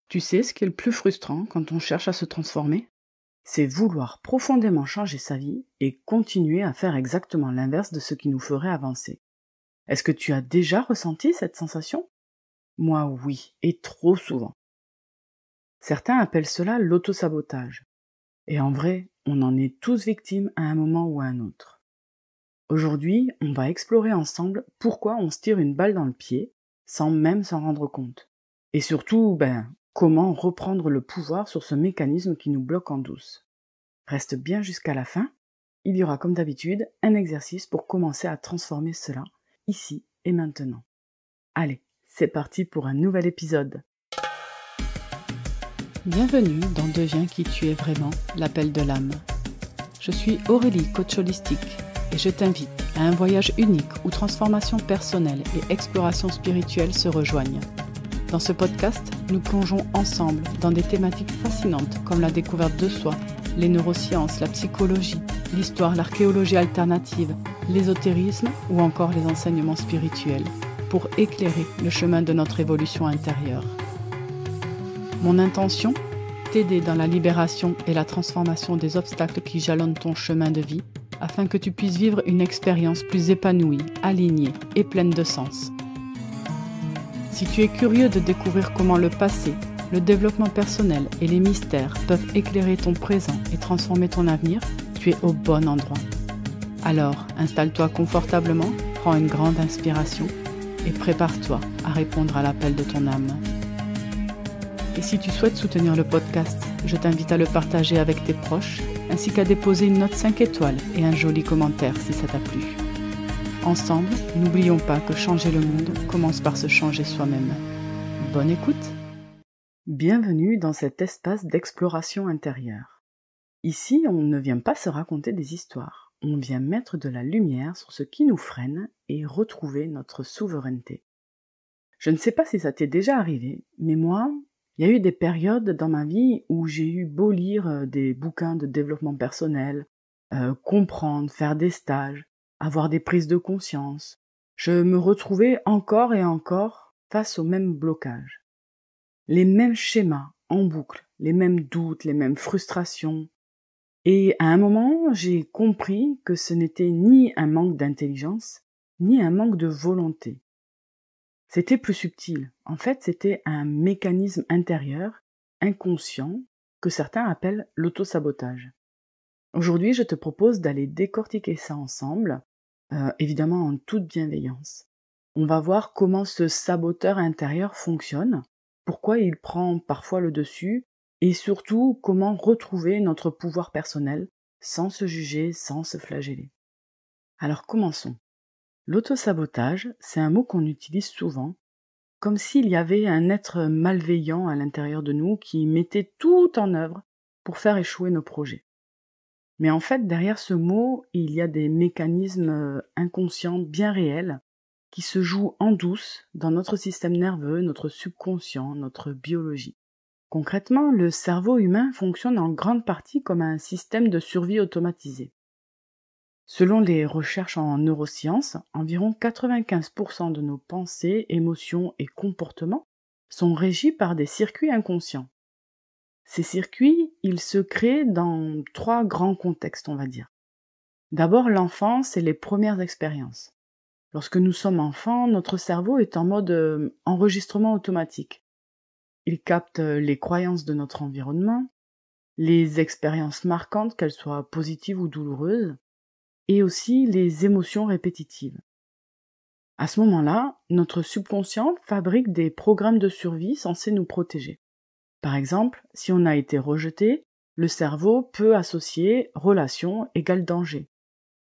Tu sais ce qui est le plus frustrant quand on cherche à se transformer? C'est vouloir profondément changer sa vie et continuer à faire exactement l'inverse de ce qui nous ferait avancer. Est-ce que tu as déjà ressenti cette sensation? Moi oui, et trop souvent. Certains appellent cela l'autosabotage. Et en vrai, on en est tous victimes à un moment ou à un autre. Aujourd'hui, on va explorer ensemble pourquoi on se tire une balle dans le pied sans même s'en rendre compte. Et surtout, comment reprendre le pouvoir sur ce mécanisme qui nous bloque en douce. Reste bien jusqu'à la fin, il y aura comme d'habitude un exercice pour commencer à transformer cela, ici et maintenant. Allez, c'est parti pour un nouvel épisode. Bienvenue dans Deviens qui tu es vraiment, l'appel de l'âme. Je suis Aurélie, coach holistique, et je t'invite à un voyage unique où transformation personnelle et exploration spirituelle se rejoignent. Dans ce podcast, nous plongeons ensemble dans des thématiques fascinantes comme la découverte de soi, les neurosciences, la psychologie, l'histoire, l'archéologie alternative, l'ésotérisme ou encore les enseignements spirituels, pour éclairer le chemin de notre évolution intérieure. Mon intention, t'aider dans la libération et la transformation des obstacles qui jalonnent ton chemin de vie, afin que tu puisses vivre une expérience plus épanouie, alignée et pleine de sens. Si tu es curieux de découvrir comment le passé, le développement personnel et les mystères peuvent éclairer ton présent et transformer ton avenir, tu es au bon endroit. Alors, installe-toi confortablement, prends une grande inspiration et prépare-toi à répondre à l'appel de ton âme. Et si tu souhaites soutenir le podcast, je t'invite à le partager avec tes proches, ainsi qu'à déposer une note 5 étoiles et un joli commentaire si ça t'a plu. Ensemble, n'oublions pas que changer le monde commence par se changer soi-même. Bonne écoute! Bienvenue dans cet espace d'exploration intérieure. Ici, on ne vient pas se raconter des histoires, on vient mettre de la lumière sur ce qui nous freine et retrouver notre souveraineté. Je ne sais pas si ça t'est déjà arrivé, mais moi, il y a eu des périodes dans ma vie où j'ai eu beau lire des bouquins de développement personnel, comprendre, faire des stages, avoir des prises de conscience. Je me retrouvais encore et encore face aux mêmes blocages. Les mêmes schémas en boucle, les mêmes doutes, les mêmes frustrations. Et à un moment, j'ai compris que ce n'était ni un manque d'intelligence, ni un manque de volonté. C'était plus subtil. En fait, c'était un mécanisme intérieur, inconscient, que certains appellent l'autosabotage. Aujourd'hui, je te propose d'aller décortiquer ça ensemble, évidemment en toute bienveillance. On va voir comment ce saboteur intérieur fonctionne, pourquoi il prend parfois le dessus, et surtout comment retrouver notre pouvoir personnel sans se juger, sans se flageller. Alors commençons. L'autosabotage, c'est un mot qu'on utilise souvent, comme s'il y avait un être malveillant à l'intérieur de nous qui mettait tout en œuvre pour faire échouer nos projets. Mais en fait, derrière ce mot, il y a des mécanismes inconscients bien réels qui se jouent en douce dans notre système nerveux, notre subconscient, notre biologie. Concrètement, le cerveau humain fonctionne en grande partie comme un système de survie automatisé. Selon les recherches en neurosciences, environ 95% de nos pensées, émotions et comportements sont régis par des circuits inconscients. Ces circuits, ils se créent dans 3 grands contextes, on va dire. D'abord, l'enfance et les premières expériences. Lorsque nous sommes enfants, notre cerveau est en mode enregistrement automatique. Il capte les croyances de notre environnement, les expériences marquantes, qu'elles soient positives ou douloureuses, et aussi les émotions répétitives. À ce moment-là, notre subconscient fabrique des programmes de survie censés nous protéger. Par exemple, si on a été rejeté, le cerveau peut associer relation égale danger.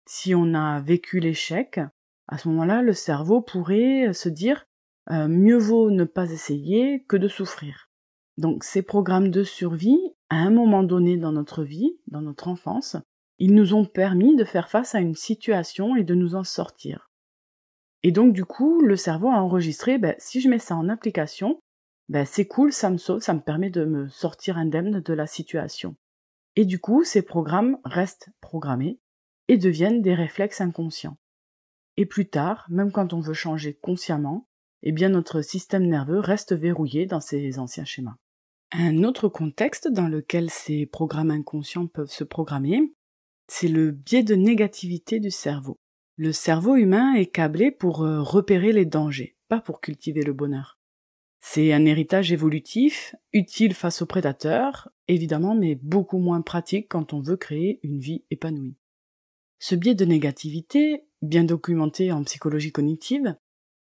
Si on a vécu l'échec, à ce moment-là, le cerveau pourrait se dire mieux vaut ne pas essayer que de souffrir. Donc ces programmes de survie, à un moment donné dans notre vie, dans notre enfance, ils nous ont permis de faire face à une situation et de nous en sortir. Et donc du coup, le cerveau a enregistré, si je mets ça en application, c'est cool, ça me sauve, ça me permet de me sortir indemne de la situation. Et du coup, ces programmes restent programmés et deviennent des réflexes inconscients. Et plus tard, même quand on veut changer consciemment, notre système nerveux reste verrouillé dans ses anciens schémas. Un autre contexte dans lequel ces programmes inconscients peuvent se programmer, c'est le biais de négativité du cerveau. Le cerveau humain est câblé pour repérer les dangers, pas pour cultiver le bonheur. C'est un héritage évolutif, utile face aux prédateurs, évidemment, mais beaucoup moins pratique quand on veut créer une vie épanouie. Ce biais de négativité, bien documenté en psychologie cognitive,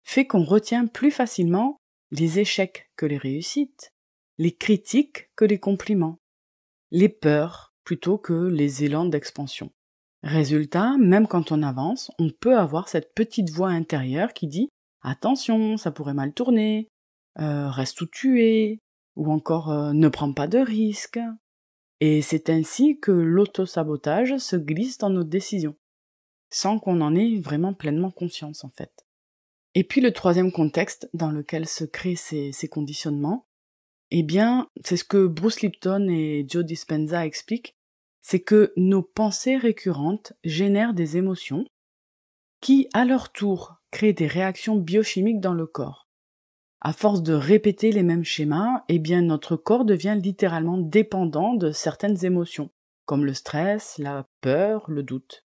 fait qu'on retient plus facilement les échecs que les réussites, les critiques que les compliments, les peurs plutôt que les élans d'expansion. Résultat, même quand on avance, on peut avoir cette petite voix intérieure qui dit « Attention, ça pourrait mal tourner »,« Reste où tu es », ou encore « Ne prends pas de risques ». Et c'est ainsi que l'autosabotage se glisse dans nos décisions, sans qu'on en ait vraiment pleinement conscience en fait. Et puis le troisième contexte dans lequel se créent ces conditionnements, eh bien, c'est ce que Bruce Lipton et Joe Dispenza expliquent, c'est que nos pensées récurrentes génèrent des émotions qui, à leur tour, créent des réactions biochimiques dans le corps. À force de répéter les mêmes schémas, eh bien, notre corps devient littéralement dépendant de certaines émotions, comme le stress, la peur, le doute.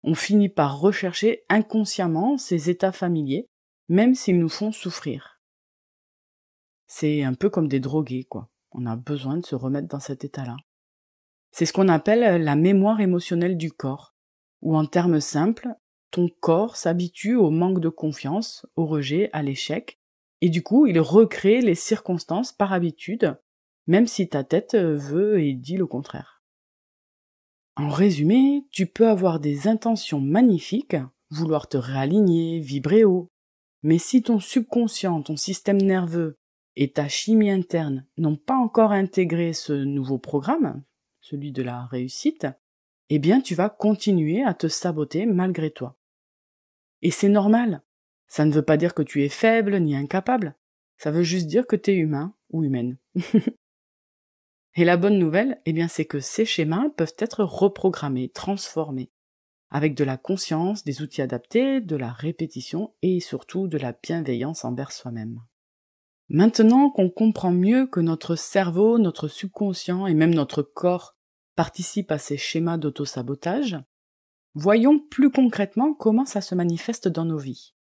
On finit par rechercher inconsciemment ces états familiers, même s'ils nous font souffrir. C'est un peu comme des drogués, quoi. On a besoin de se remettre dans cet état-là. C'est ce qu'on appelle la mémoire émotionnelle du corps, ou en termes simples, ton corps s'habitue au manque de confiance, au rejet, à l'échec, et du coup, il recrée les circonstances par habitude, même si ta tête veut et dit le contraire. En résumé, tu peux avoir des intentions magnifiques, vouloir te réaligner, vibrer haut, mais si ton subconscient, ton système nerveux et ta chimie interne n'ont pas encore intégré ce nouveau programme, celui de la réussite, eh bien tu vas continuer à te saboter malgré toi. Et c'est normal. Ça ne veut pas dire que tu es faible ni incapable. Ça veut juste dire que tu es humain ou humaine. Et la bonne nouvelle, eh bien, c'est que ces schémas peuvent être reprogrammés, transformés, avec de la conscience, des outils adaptés, de la répétition et surtout de la bienveillance envers soi-même. Maintenant qu'on comprend mieux que notre cerveau, notre subconscient et même notre corps participent à ces schémas d'autosabotage, voyons plus concrètement comment ça se manifeste dans nos vies.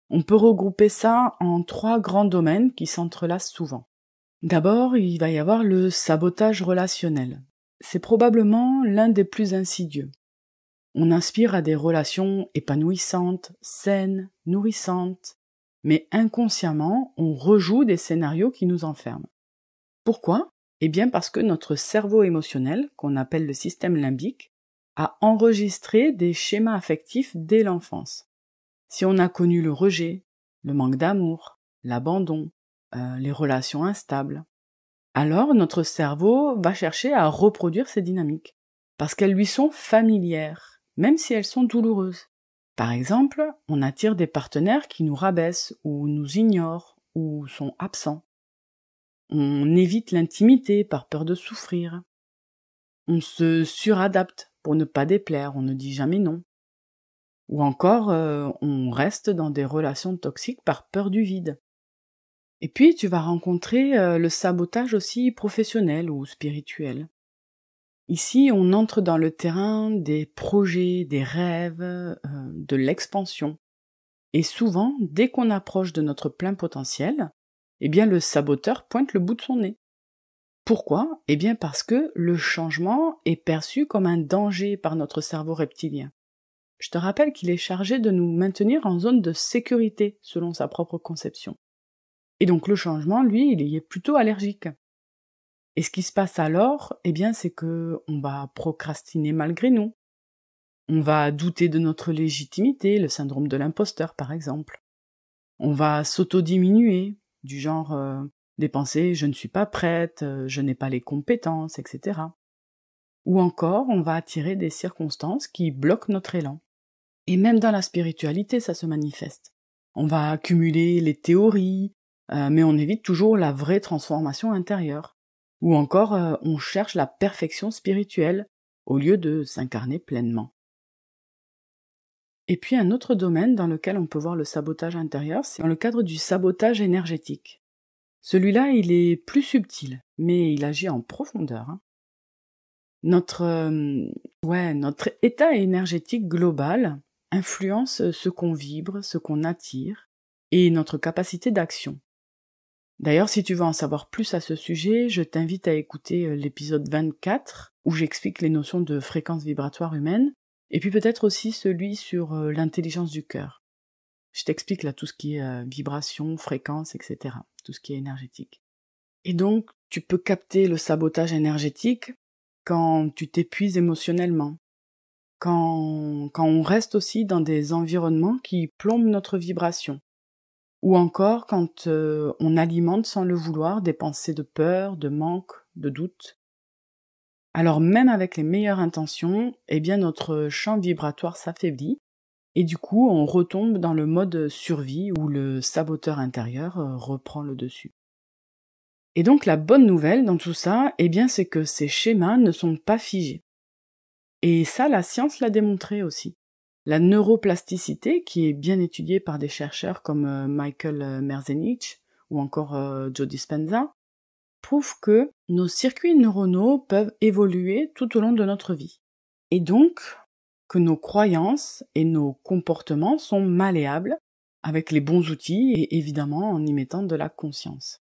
On peut regrouper ça en 3 grands domaines qui s'entrelacent souvent. D'abord, il va y avoir le sabotage relationnel. C'est probablement l'un des plus insidieux. On inspire à des relations épanouissantes, saines, nourrissantes, mais inconsciemment, on rejoue des scénarios qui nous enferment. Pourquoi ? Eh bien parce que notre cerveau émotionnel, qu'on appelle le système limbique, a enregistré des schémas affectifs dès l'enfance. Si on a connu le rejet, le manque d'amour, l'abandon, les relations instables, alors notre cerveau va chercher à reproduire ces dynamiques, parce qu'elles lui sont familières, même si elles sont douloureuses. Par exemple, on attire des partenaires qui nous rabaissent, ou nous ignorent, ou sont absents. On évite l'intimité par peur de souffrir. On se suradapte pour ne pas déplaire, on ne dit jamais non. Ou encore, on reste dans des relations toxiques par peur du vide. Et puis, tu vas rencontrer le sabotage aussi professionnel ou spirituel. Ici, on entre dans le terrain des projets, des rêves, de l'expansion. Et souvent, dès qu'on approche de notre plein potentiel, eh bien, le saboteur pointe le bout de son nez. Pourquoi ? Eh bien, parce que le changement est perçu comme un danger par notre cerveau reptilien. Je te rappelle qu'il est chargé de nous maintenir en zone de sécurité, selon sa propre conception. Et donc le changement, lui, il y est plutôt allergique. Et ce qui se passe alors, eh bien, c'est que on va procrastiner malgré nous. On va douter de notre légitimité, le syndrome de l'imposteur par exemple. On va s'auto-diminuer, du genre des pensées « je ne suis pas prête »,« je n'ai pas les compétences », etc. Ou encore, on va attirer des circonstances qui bloquent notre élan. Et même dans la spiritualité, ça se manifeste. On va accumuler les théories, mais on évite toujours la vraie transformation intérieure. Ou encore, on cherche la perfection spirituelle, au lieu de s'incarner pleinement. Et puis un autre domaine dans lequel on peut voir le sabotage intérieur, c'est dans le cadre du sabotage énergétique. Celui-là, il est plus subtil, mais il agit en profondeur, hein. Notre état énergétique global influence ce qu'on vibre, ce qu'on attire, et notre capacité d'action. D'ailleurs, si tu veux en savoir plus à ce sujet, je t'invite à écouter l'épisode 24, où j'explique les notions de fréquence vibratoire humaine, et puis peut-être aussi celui sur l'intelligence du cœur. Je t'explique là tout ce qui est vibration, fréquence, etc. Tout ce qui est énergétique. Et donc, tu peux capter le sabotage énergétique quand tu t'épuises émotionnellement, quand on reste aussi dans des environnements qui plombent notre vibration, ou encore quand on alimente sans le vouloir des pensées de peur, de manque, de doute. Alors même avec les meilleures intentions, eh bien notre champ vibratoire s'affaiblit, et du coup on retombe dans le mode survie où le saboteur intérieur reprend le dessus. Et donc la bonne nouvelle dans tout ça, eh bien c'est que ces schémas ne sont pas figés. Et ça, la science l'a démontré aussi. La neuroplasticité, qui est bien étudiée par des chercheurs comme Michael Merzenich ou encore Joe Dispenza, prouve que nos circuits neuronaux peuvent évoluer tout au long de notre vie. Et donc, que nos croyances et nos comportements sont malléables avec les bons outils et évidemment en y mettant de la conscience.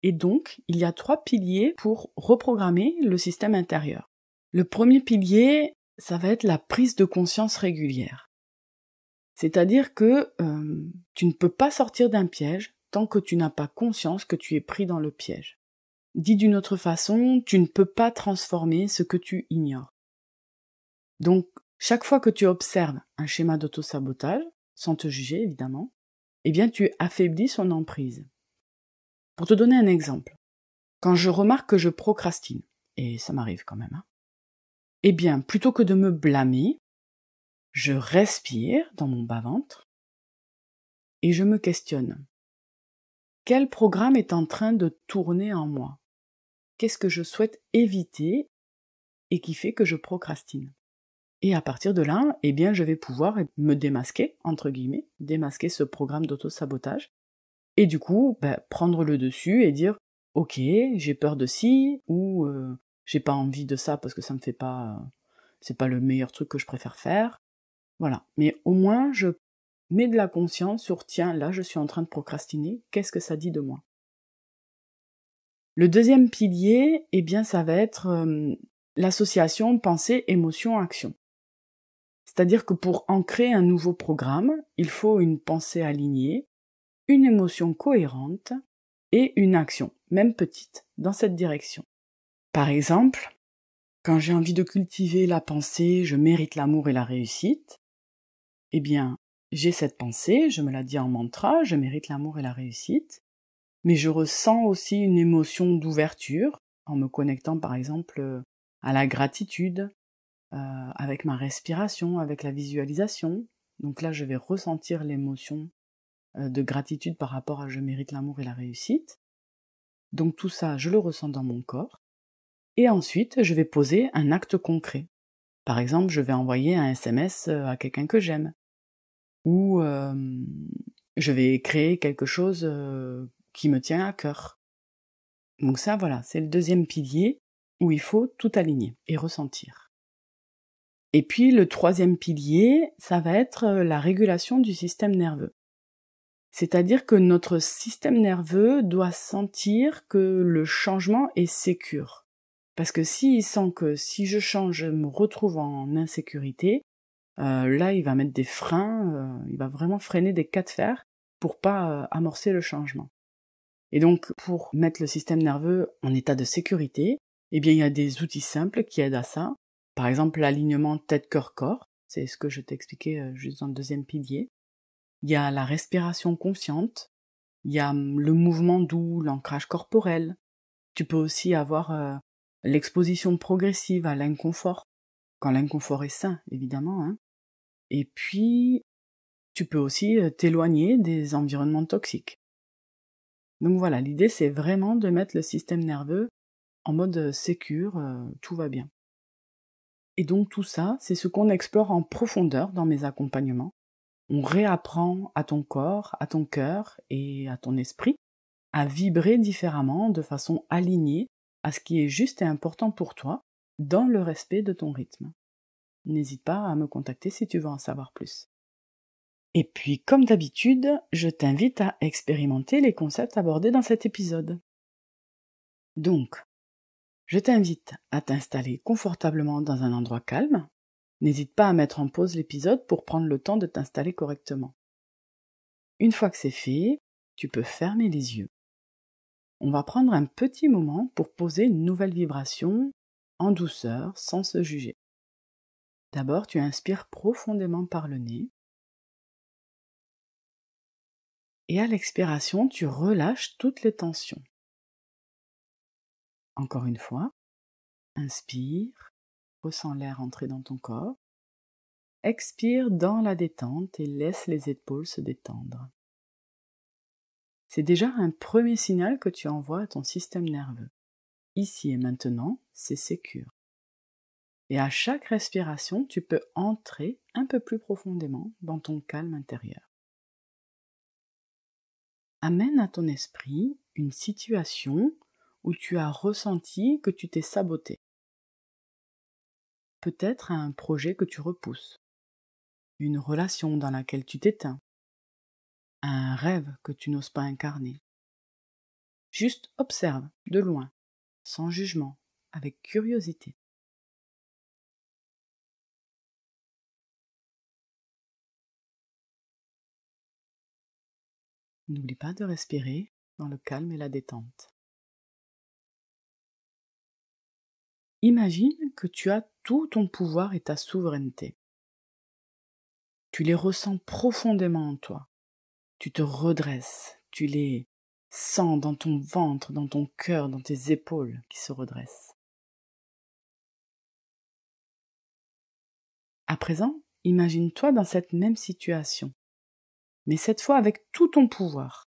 Et donc, il y a 3 piliers pour reprogrammer le système intérieur. Le premier pilier, ça va être la prise de conscience régulière. C'est-à-dire que tu ne peux pas sortir d'un piège tant que tu n'as pas conscience que tu es pris dans le piège. Dit d'une autre façon, tu ne peux pas transformer ce que tu ignores. Donc, chaque fois que tu observes un schéma d'auto-sabotage, sans te juger évidemment, eh bien tu affaiblis son emprise. Pour te donner un exemple, quand je remarque que je procrastine, et ça m'arrive quand même, hein, eh bien, plutôt que de me blâmer, je respire dans mon bas-ventre et je me questionne. Quel programme est en train de tourner en moi? Qu'est-ce que je souhaite éviter et qui fait que je procrastine? Et à partir de là, eh bien, je vais pouvoir me démasquer, entre guillemets, démasquer ce programme d'auto-sabotage, et du coup, prendre le dessus et dire « Ok, j'ai peur de ci » ou j'ai pas envie de ça parce que ça me fait pas... c'est pas le meilleur truc que je préfère faire. Voilà. Mais au moins, je mets de la conscience sur « Tiens, là, je suis en train de procrastiner, qu'est-ce que ça dit de moi ?» Le deuxième pilier, eh bien, ça va être l'association pensée, émotion, action. C'est-à-dire que pour ancrer un nouveau programme, il faut une pensée alignée, une émotion cohérente et une action, même petite, dans cette direction. Par exemple, quand j'ai envie de cultiver la pensée « je mérite l'amour et la réussite », eh bien, j'ai cette pensée, je me la dis en mantra « je mérite l'amour et la réussite », mais je ressens aussi une émotion d'ouverture, en me connectant par exemple à la gratitude, avec ma respiration, avec la visualisation. Donc là, je vais ressentir l'émotion de gratitude par rapport à « je mérite l'amour et la réussite ». Donc tout ça, je le ressens dans mon corps. Et ensuite, je vais poser un acte concret. Par exemple, je vais envoyer un SMS à quelqu'un que j'aime. Ou je vais créer quelque chose qui me tient à cœur. Donc ça, voilà, c'est le deuxième pilier où il faut tout aligner et ressentir. Et puis le troisième pilier, ça va être la régulation du système nerveux. C'est-à-dire que notre système nerveux doit sentir que le changement est sécure. Parce que s'il sent que si je change, je me retrouve en insécurité, là il va mettre des freins, il va vraiment freiner des cas de fer pour pas amorcer le changement. Et donc pour mettre le système nerveux en état de sécurité, eh bien il y a des outils simples qui aident à ça. Par exemple l'alignement tête-cœur-corps, c'est ce que je t'ai expliqué juste dans le deuxième pilier. Il y a la respiration consciente, il y a le mouvement doux, l'ancrage corporel. Tu peux aussi avoir l'exposition progressive à l'inconfort, quand l'inconfort est sain, évidemment, hein. Et puis, tu peux aussi t'éloigner des environnements toxiques. Donc voilà, l'idée c'est vraiment de mettre le système nerveux en mode sécure, tout va bien. Et donc tout ça, c'est ce qu'on explore en profondeur dans mes accompagnements. On réapprend à ton corps, à ton cœur et à ton esprit à vibrer différemment, de façon alignée à ce qui est juste et important pour toi, dans le respect de ton rythme. N'hésite pas à me contacter si tu veux en savoir plus. Et puis, comme d'habitude, je t'invite à expérimenter les concepts abordés dans cet épisode. Donc, je t'invite à t'installer confortablement dans un endroit calme. N'hésite pas à mettre en pause l'épisode pour prendre le temps de t'installer correctement. Une fois que c'est fait, tu peux fermer les yeux. On va prendre un petit moment pour poser une nouvelle vibration en douceur, sans se juger. D'abord, tu inspires profondément par le nez. Et à l'expiration, tu relâches toutes les tensions. Encore une fois, inspire, ressens l'air entrer dans ton corps. Expire dans la détente et laisse les épaules se détendre. C'est déjà un premier signal que tu envoies à ton système nerveux. Ici et maintenant, c'est sécure. Et à chaque respiration, tu peux entrer un peu plus profondément dans ton calme intérieur. Amène à ton esprit une situation où tu as ressenti que tu t'es saboté. Peut-être un projet que tu repousses, une relation dans laquelle tu t'éteins, un rêve que tu n'oses pas incarner. Juste observe de loin, sans jugement, avec curiosité. N'oublie pas de respirer dans le calme et la détente. Imagine que tu as tout ton pouvoir et ta souveraineté. Tu les ressens profondément en toi. Tu te redresses, tu les sens dans ton ventre, dans ton cœur, dans tes épaules qui se redressent. À présent, imagine-toi dans cette même situation, mais cette fois avec tout ton pouvoir.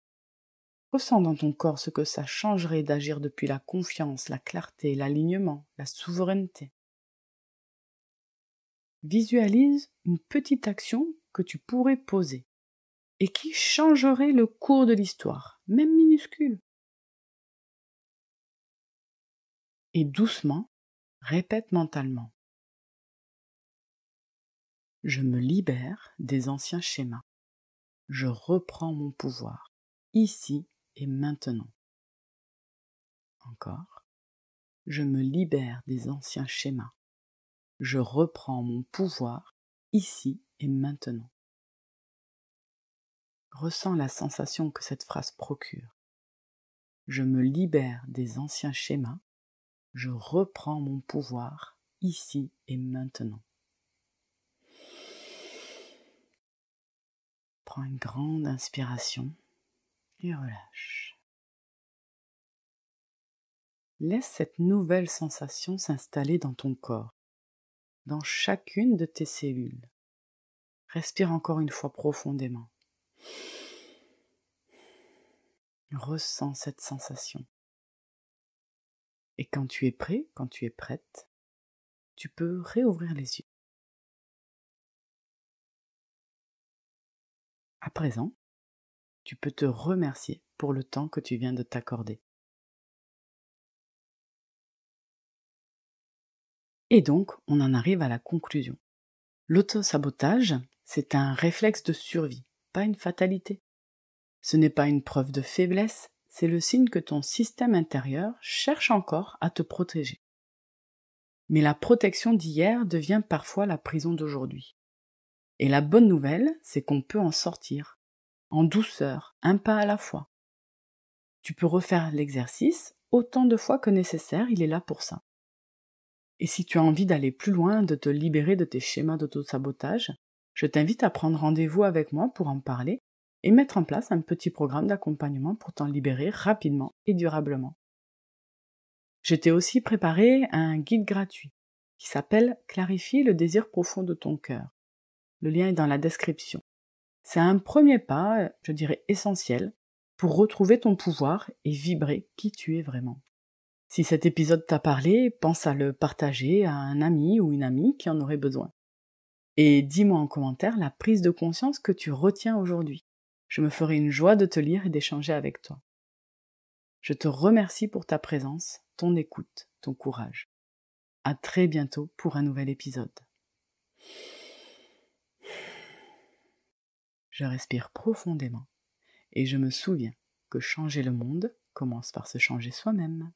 Ressens dans ton corps ce que ça changerait d'agir depuis la confiance, la clarté, l'alignement, la souveraineté. Visualise une petite action que tu pourrais poser et qui changerait le cours de l'histoire, même minuscule. Et doucement, répète mentalement. Je me libère des anciens schémas. Je reprends mon pouvoir, ici et maintenant. Encore. Je me libère des anciens schémas. Je reprends mon pouvoir, ici et maintenant. Ressens la sensation que cette phrase procure. Je me libère des anciens schémas. Je reprends mon pouvoir, ici et maintenant. Prends une grande inspiration et relâche. Laisse cette nouvelle sensation s'installer dans ton corps, dans chacune de tes cellules. Respire encore une fois profondément. Ressens cette sensation. Et quand tu es prêt, quand tu es prête, tu peux réouvrir les yeux. À présent, tu peux te remercier pour le temps que tu viens de t'accorder. Et donc, on en arrive à la conclusion. L'auto-sabotage, c'est un réflexe de survie, pas une fatalité. Ce n'est pas une preuve de faiblesse, c'est le signe que ton système intérieur cherche encore à te protéger. Mais la protection d'hier devient parfois la prison d'aujourd'hui. Et la bonne nouvelle, c'est qu'on peut en sortir, en douceur, un pas à la fois. Tu peux refaire l'exercice autant de fois que nécessaire, il est là pour ça. Et si tu as envie d'aller plus loin, de te libérer de tes schémas d'auto-sabotage, je t'invite à prendre rendez-vous avec moi pour en parler et mettre en place un petit programme d'accompagnement pour t'en libérer rapidement et durablement. Je t'ai aussi préparé un guide gratuit qui s'appelle « Clarifie le désir profond de ton cœur ». Le lien est dans la description. C'est un premier pas, je dirais essentiel, pour retrouver ton pouvoir et vibrer qui tu es vraiment. Si cet épisode t'a parlé, pense à le partager à un ami ou une amie qui en aurait besoin. Et dis-moi en commentaire la prise de conscience que tu retiens aujourd'hui. Je me ferai une joie de te lire et d'échanger avec toi. Je te remercie pour ta présence, ton écoute, ton courage. À très bientôt pour un nouvel épisode. Je respire profondément et je me souviens que changer le monde commence par se changer soi-même.